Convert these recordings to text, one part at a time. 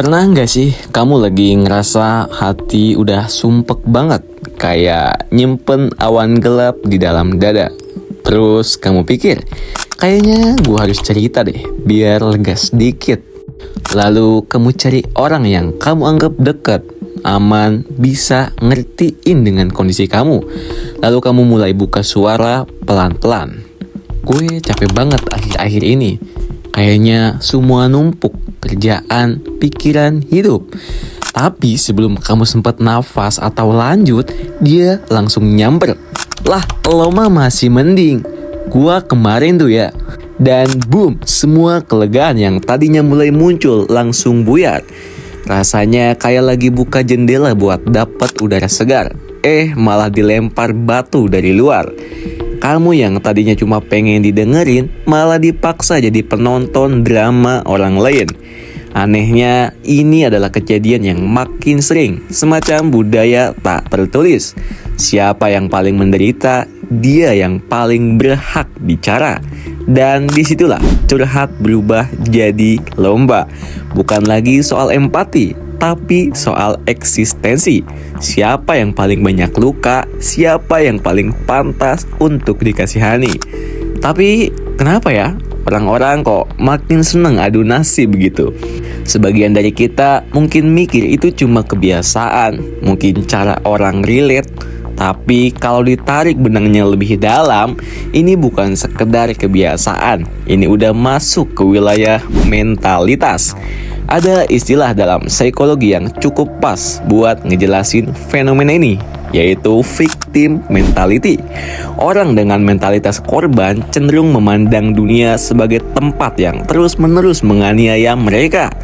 Pernah nggak sih kamu lagi ngerasa hati udah sumpek banget, kayak nyimpen awan gelap di dalam dada? Terus kamu pikir, kayaknya gue harus cerita deh biar lega sedikit. Lalu kamu cari orang yang kamu anggap dekat, aman, bisa ngertiin dengan kondisi kamu. Lalu kamu mulai buka suara pelan-pelan. Gue capek banget akhir-akhir ini. Kayaknya semua numpuk, kerjaan, pikiran, hidup. Tapi sebelum kamu sempat nafas atau lanjut, dia langsung nyamper. Lah, lo mah masih mending. Gua kemarin tuh ya. Dan boom, semua kelegaan yang tadinya mulai muncul langsung buyar. Rasanya kayak lagi buka jendela buat dapat udara segar. Malah dilempar batu dari luar. Kamu yang tadinya cuma pengen didengerin, malah dipaksa jadi penonton drama orang lain. Anehnya, ini adalah kejadian yang makin sering, semacam budaya tak tertulis. Siapa yang paling menderita, dia yang paling berhak bicara. Dan disitulah curhat berubah jadi lomba. Bukan lagi soal empati, tapi soal eksistensi. Siapa yang paling banyak luka, siapa yang paling pantas untuk dikasihani. Tapi kenapa ya orang-orang kok makin seneng adu nasib begitu? Sebagian dari kita mungkin mikir itu cuma kebiasaan, mungkin cara orang relate. Tapi kalau ditarik benangnya lebih dalam, ini bukan sekedar kebiasaan. Ini udah masuk ke wilayah mentalitas. Ada istilah dalam psikologi yang cukup pas buat ngejelasin fenomena ini, yaitu victim mentality. Orang dengan mentalitas korban cenderung memandang dunia sebagai tempat yang terus-menerus menganiaya mereka.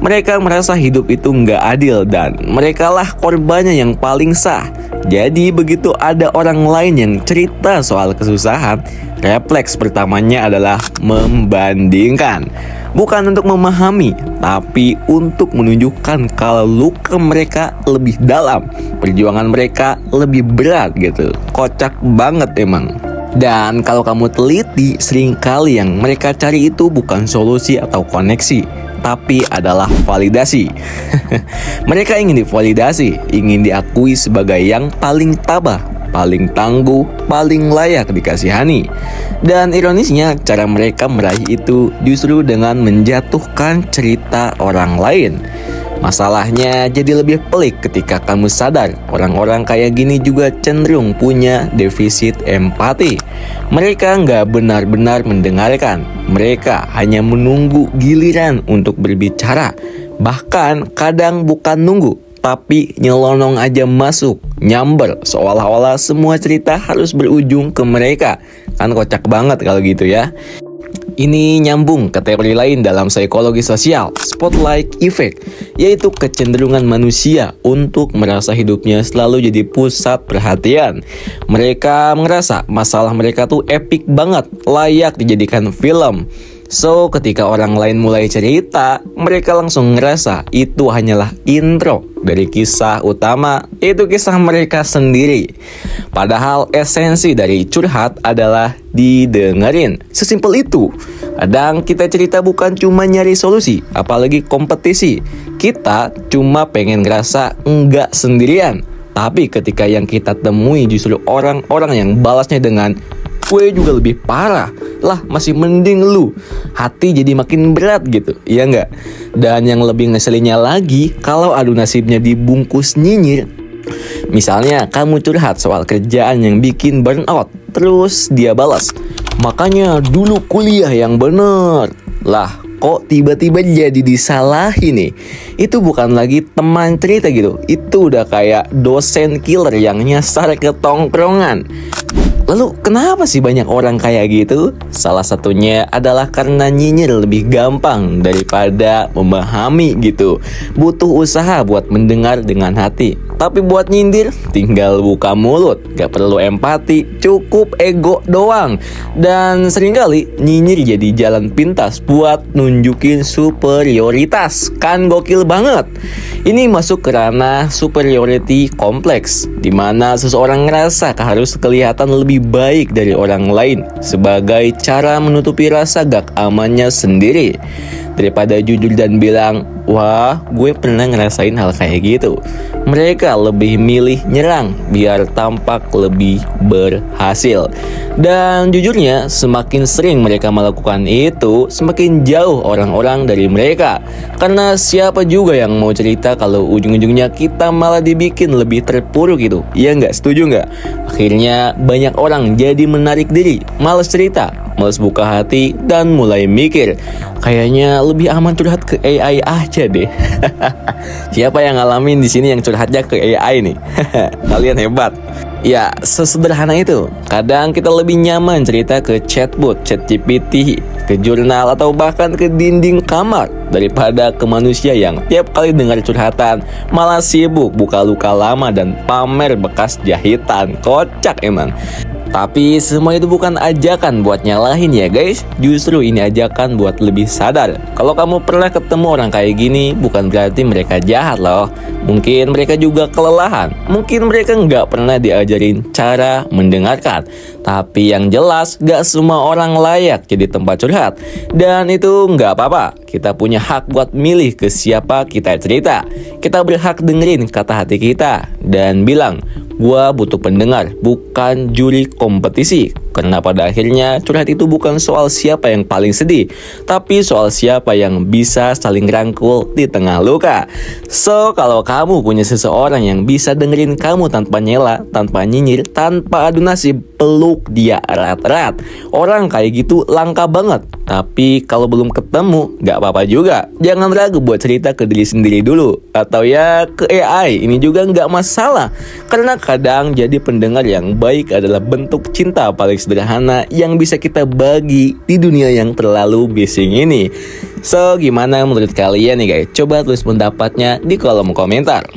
Mereka merasa hidup itu nggak adil dan merekalah korbannya yang paling sah. Jadi begitu ada orang lain yang cerita soal kesusahan, refleks pertamanya adalah membandingkan. Bukan untuk memahami, tapi untuk menunjukkan kalau luka mereka lebih dalam, perjuangan mereka lebih berat gitu. Kocak banget emang. Dan kalau kamu teliti, seringkali yang mereka cari itu bukan solusi atau koneksi, tapi adalah validasi. Mereka ingin divalidasi, ingin diakui sebagai yang paling tabah, paling tangguh, paling layak dikasihani. Dan ironisnya, cara mereka meraih itu justru dengan menjatuhkan cerita orang lain. Masalahnya jadi lebih pelik ketika kamu sadar orang-orang kayak gini juga cenderung punya defisit empati. Mereka nggak benar-benar mendengarkan. Mereka hanya menunggu giliran untuk berbicara. Bahkan kadang bukan nunggu, tapi nyelonong aja masuk, nyamber, seolah-olah semua cerita harus berujung ke mereka. Kan kocak banget kalau gitu ya. Ini nyambung ke teori lain dalam psikologi sosial, spotlight effect, yaitu kecenderungan manusia untuk merasa hidupnya selalu jadi pusat perhatian. Mereka merasa masalah mereka tuh epic banget, layak dijadikan film. So, ketika orang lain mulai cerita, mereka langsung ngerasa itu hanyalah intro dari kisah utama, yaitu kisah mereka sendiri. Padahal esensi dari curhat adalah didengerin. Sesimpel itu. Kadang kita cerita bukan cuma nyari solusi, apalagi kompetisi. Kita cuma pengen ngerasa enggak sendirian. Tapi ketika yang kita temui justru orang-orang yang balasnya dengan gue juga lebih parah, lah masih mending lu, hati jadi makin berat gitu, iya nggak? Dan yang lebih ngeselinnya lagi, kalau adu nasibnya dibungkus nyinyir. Misalnya kamu curhat soal kerjaan yang bikin burnout, terus dia balas, makanya dulu kuliah yang bener. Lah, kok tiba-tiba jadi disalahin nih? Itu bukan lagi teman cerita gitu, itu udah kayak dosen killer yang nyasar ke tongkrongan. Lalu kenapa sih banyak orang kayak gitu? Salah satunya adalah karena nyinyir lebih gampang daripada memahami gitu. Butuh usaha buat mendengar dengan hati. Tapi buat nyindir, tinggal buka mulut. Gak perlu empati, cukup ego doang. Dan seringkali nyinyir jadi jalan pintas buat nunjukin superioritas. Kan gokil banget. Ini masuk ke ranah superiority kompleks, dimana seseorang ngerasa harus kelihatan lebih baik dari orang lain sebagai cara menutupi rasa gak amannya sendiri. daripada jujur dan bilang, wah, gue pernah ngerasain hal kayak gitu. Mereka lebih milih nyerang biar tampak lebih berhasil. Dan jujurnya, semakin sering mereka melakukan itu, semakin jauh orang-orang dari mereka. Karena siapa juga yang mau cerita kalau ujung-ujungnya kita malah dibikin lebih terpuruk gitu. Iya nggak? Setuju nggak? Akhirnya banyak orang jadi menarik diri, males cerita, males buka hati, dan mulai mikir, kayaknya lebih aman curhat ke AI aja deh. Siapa yang ngalamin di sini yang curhatnya ke AI nih? Kalian hebat. Ya, sesederhana itu. Kadang kita lebih nyaman cerita ke chatbot, ChatGPT, ke jurnal, atau bahkan ke dinding kamar daripada ke manusia yang tiap kali dengar curhatan malah sibuk buka luka lama dan pamer bekas jahitan. Kocak emang. Tapi semua itu bukan ajakan buat nyalahin ya guys. Justru ini ajakan buat lebih sadar. Kalau kamu pernah ketemu orang kayak gini, bukan berarti mereka jahat loh. Mungkin mereka juga kelelahan. Mungkin mereka nggak pernah diajarin cara mendengarkan. Tapi yang jelas, gak semua orang layak jadi tempat curhat. Dan itu nggak apa-apa. Kita punya hak buat milih ke siapa kita cerita. Kita berhak dengerin kata hati kita dan bilang, gua butuh pendengar, bukan juri kompetisi. Karena pada akhirnya curhat itu bukan soal siapa yang paling sedih, tapi soal siapa yang bisa saling rangkul di tengah luka. So, kalau kamu punya seseorang yang bisa dengerin kamu tanpa nyela, tanpa nyinyir, tanpa adu nasib, peluk dia erat-erat. Orang kayak gitu langka banget. Tapi kalau belum ketemu, gak apa-apa juga. Jangan ragu buat cerita ke diri sendiri dulu. Atau ya ke AI, ini juga gak masalah. Karena kadang jadi pendengar yang baik adalah bentuk cinta paling sederhana yang bisa kita bagi di dunia yang terlalu bising ini. So, gimana menurut kalian nih guys? Coba tulis pendapatnya di kolom komentar.